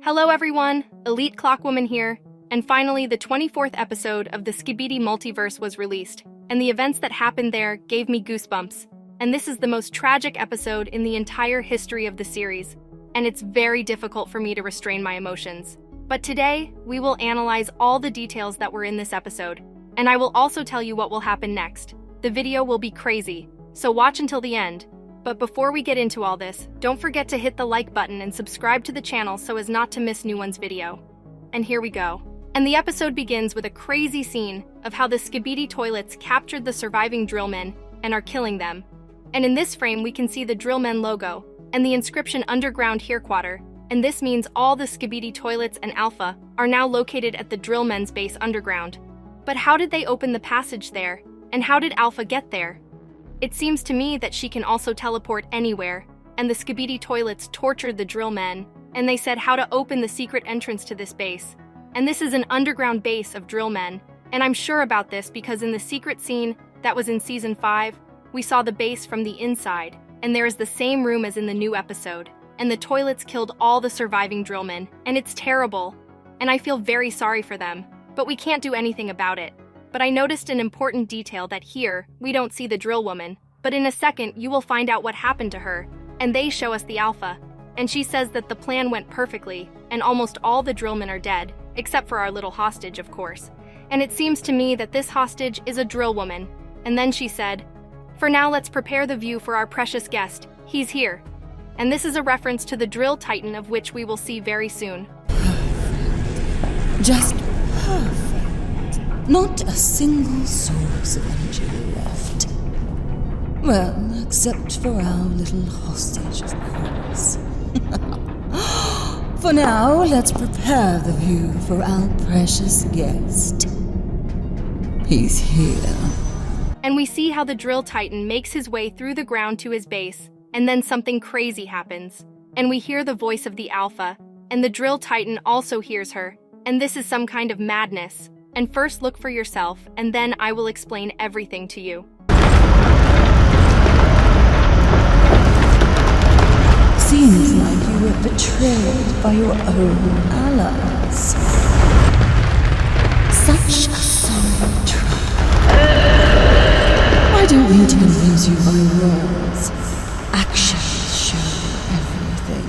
Hello everyone, Elite Clockwoman here, and finally the 24th episode of the SKIBIDI multiverse was released, and the events that happened there gave me goosebumps. And this is the most tragic episode in the entire history of the series, and it's very difficult for me to restrain my emotions. But today, we will analyze all the details that were in this episode, and I will also tell you what will happen next. The video will be crazy, so watch until the end. But before we get into all this, don't forget to hit the like button and subscribe to the channel so as not to miss new one's video. And here we go. And the episode begins with a crazy scene of how the SKIBIDI toilets captured the surviving drillmen and are killing them. And in this frame, we can see the drillmen logo and the inscription Underground Herequarter, and this means all the SKIBIDI toilets and Alpha are now located at the drillmen's base underground. But how did they open the passage there? And how did Alpha get there? It seems to me that she can also teleport anywhere, and the SKIBIDI toilets tortured the drillmen, and they said how to open the secret entrance to this base. And this is an underground base of drillmen, and I'm sure about this because in the secret scene that was in Season 5, we saw the base from the inside, and there is the same room as in the new episode, and the toilets killed all the surviving drillmen, and it's terrible, and I feel very sorry for them, but we can't do anything about it. But I noticed an important detail that here, we don't see the drill woman, but in a second you will find out what happened to her, and they show us the Alpha, and she says that the plan went perfectly, and almost all the drillmen are dead, except for our little hostage, of course. And it seems to me that this hostage is a drill woman. And then she said, "For now let's prepare the view for our precious guest, he's here." And this is a reference to the drill titan of which we will see very soon. Just perfect. Not a single source of energy left. Well, except for our little hostage, of course. For now, let's prepare the view for our precious guest. He's here. And we see how the drill titan makes his way through the ground to his base, and then something crazy happens. And we hear the voice of the Alpha, and the drill titan also hears her, and this is some kind of madness. And first look for yourself, and then I will explain everything to you. Seems like you were betrayed by your own allies. Such a sorry trap. I don't need to convince you by words. Actions show everything.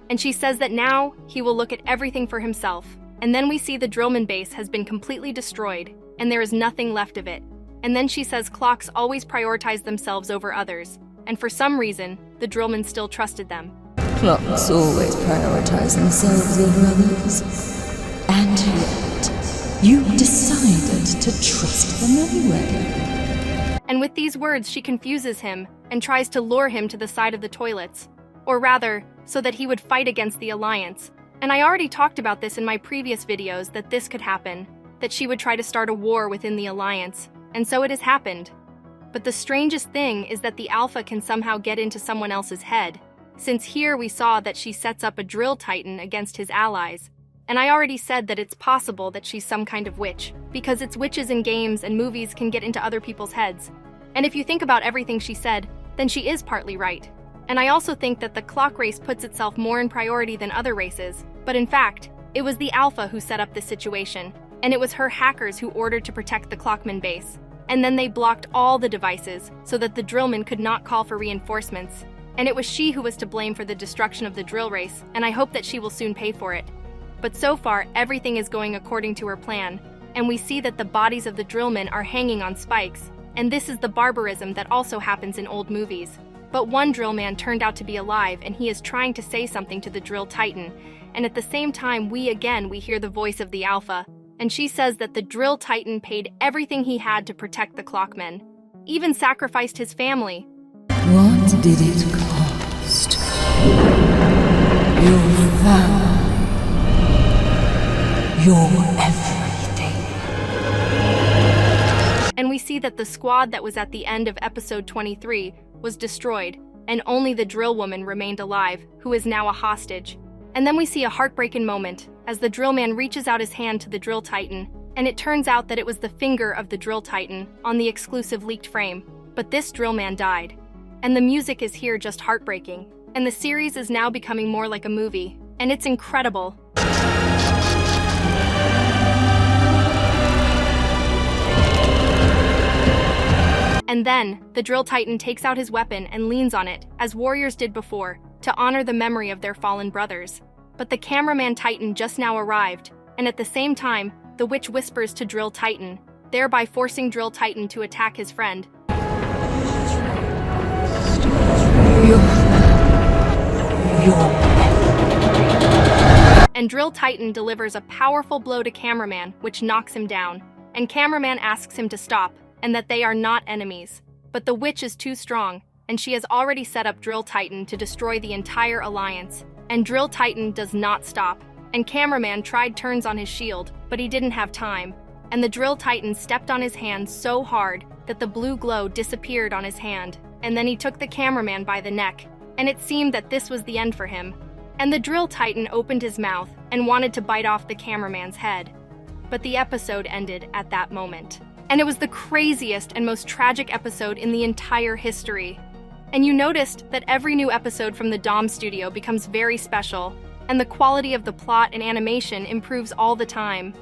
And she says that now he will look at everything for himself. And then we see the drillman base has been completely destroyed, and there is nothing left of it. And then she says clocks always prioritize themselves over others, and for some reason, the drillmen still trusted them. Clocks always prioritize themselves over others. And yet, you decided to trust them anyway. And with these words, she confuses him and tries to lure him to the side of the toilets. Or rather, so that he would fight against the Alliance. And I already talked about this in my previous videos that this could happen, that she would try to start a war within the Alliance, and so it has happened. But the strangest thing is that the Alpha can somehow get into someone else's head, since here we saw that she sets up a drill titan against his allies. And I already said that it's possible that she's some kind of witch, because it's witches in games and movies can get into other people's heads. And if you think about everything she said, then she is partly right. And I also think that the clock race puts itself more in priority than other races. But in fact, it was the Alpha who set up this situation, and it was her hackers who ordered to protect the Clockman base. And then they blocked all the devices so that the drillmen could not call for reinforcements. And it was she who was to blame for the destruction of the drill race, and I hope that she will soon pay for it. But so far, everything is going according to her plan, and we see that the bodies of the drillmen are hanging on spikes, and this is the barbarism that also happens in old movies. But one drill man turned out to be alive, and he is trying to say something to the drill titan, and at the same time we hear the voice of the Alpha, and she says that the drill titan paid everything he had to protect the clockmen, even sacrificed his family. What did it cost? Your family. Your everything. And we see that the squad that was at the end of episode 23 was destroyed, and only the drill woman remained alive, who is now a hostage. And then we see a heartbreaking moment as the drill man reaches out his hand to the drill titan, and it turns out that it was the finger of the drill titan on the exclusive leaked frame. But this drill man died. And the music is here just heartbreaking. And the series is now becoming more like a movie. And it's incredible. And then, the Drill Titan takes out his weapon and leans on it, as warriors did before, to honor the memory of their fallen brothers. But the Cameraman Titan just now arrived, and at the same time, the witch whispers to Drill Titan, thereby forcing Drill Titan to attack his friend. And Drill Titan delivers a powerful blow to Cameraman, which knocks him down. And Cameraman asks him to stop, and that they are not enemies. But the witch is too strong, and she has already set up Drill Titan to destroy the entire alliance. And Drill Titan does not stop. And Cameraman tried turns on his shield, but he didn't have time. And the Drill Titan stepped on his hand so hard that the blue glow disappeared on his hand. And then he took the Cameraman by the neck, and it seemed that this was the end for him. And the Drill Titan opened his mouth and wanted to bite off the Cameraman's head. But the episode ended at that moment. And it was the craziest and most tragic episode in the entire history. And you noticed that every new episode from the Dom studio becomes very special, and the quality of the plot and animation improves all the time.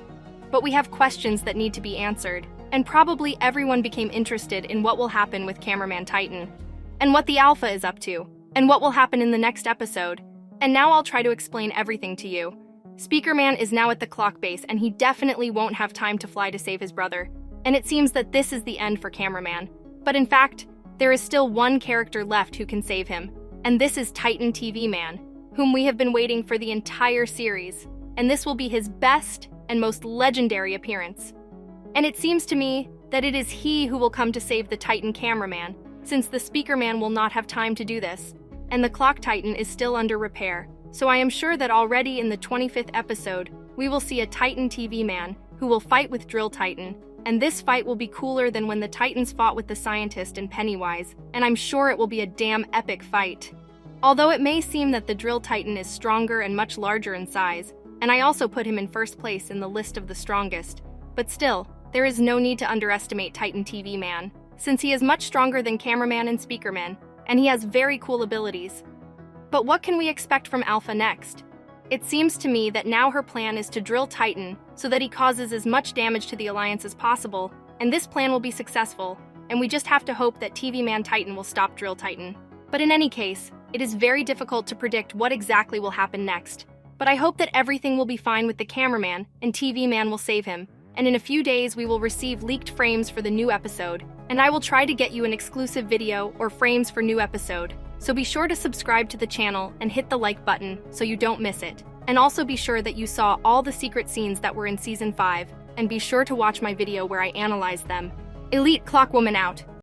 But we have questions that need to be answered, and probably everyone became interested in what will happen with Cameraman Titan, and what the Alpha is up to, and what will happen in the next episode. And now I'll try to explain everything to you. Speakerman is now at the clock base, and he definitely won't have time to fly to save his brother. And it seems that this is the end for Cameraman. But in fact, there is still one character left who can save him, and this is Titan TV Man, whom we have been waiting for the entire series, and this will be his best and most legendary appearance. And it seems to me that it is he who will come to save the Titan Cameraman, since the Speakerman will not have time to do this, and the Clock Titan is still under repair. So I am sure that already in the 25th episode, we will see a Titan TV Man who will fight with Drill Titan, and this fight will be cooler than when the Titans fought with the Scientist and Pennywise, and I'm sure it will be a damn epic fight. Although it may seem that the Drill Titan is stronger and much larger in size, and I also put him in first place in the list of the strongest, but still, there is no need to underestimate Titan TV Man, since he is much stronger than Cameraman and Speakerman, and he has very cool abilities. But what can we expect from Alpha next? It seems to me that now her plan is to drill Titan so that he causes as much damage to the Alliance as possible, and this plan will be successful, and we just have to hope that TV Man Titan will stop Drill Titan. But in any case, it is very difficult to predict what exactly will happen next. But I hope that everything will be fine with the Cameraman, and TV Man will save him, and in a few days we will receive leaked frames for the new episode, and I will try to get you an exclusive video or frames for new episode. So be sure to subscribe to the channel and hit the like button so you don't miss it. And also be sure that you saw all the secret scenes that were in Season 5, and be sure to watch my video where I analyze them. Elite Clockwoman out.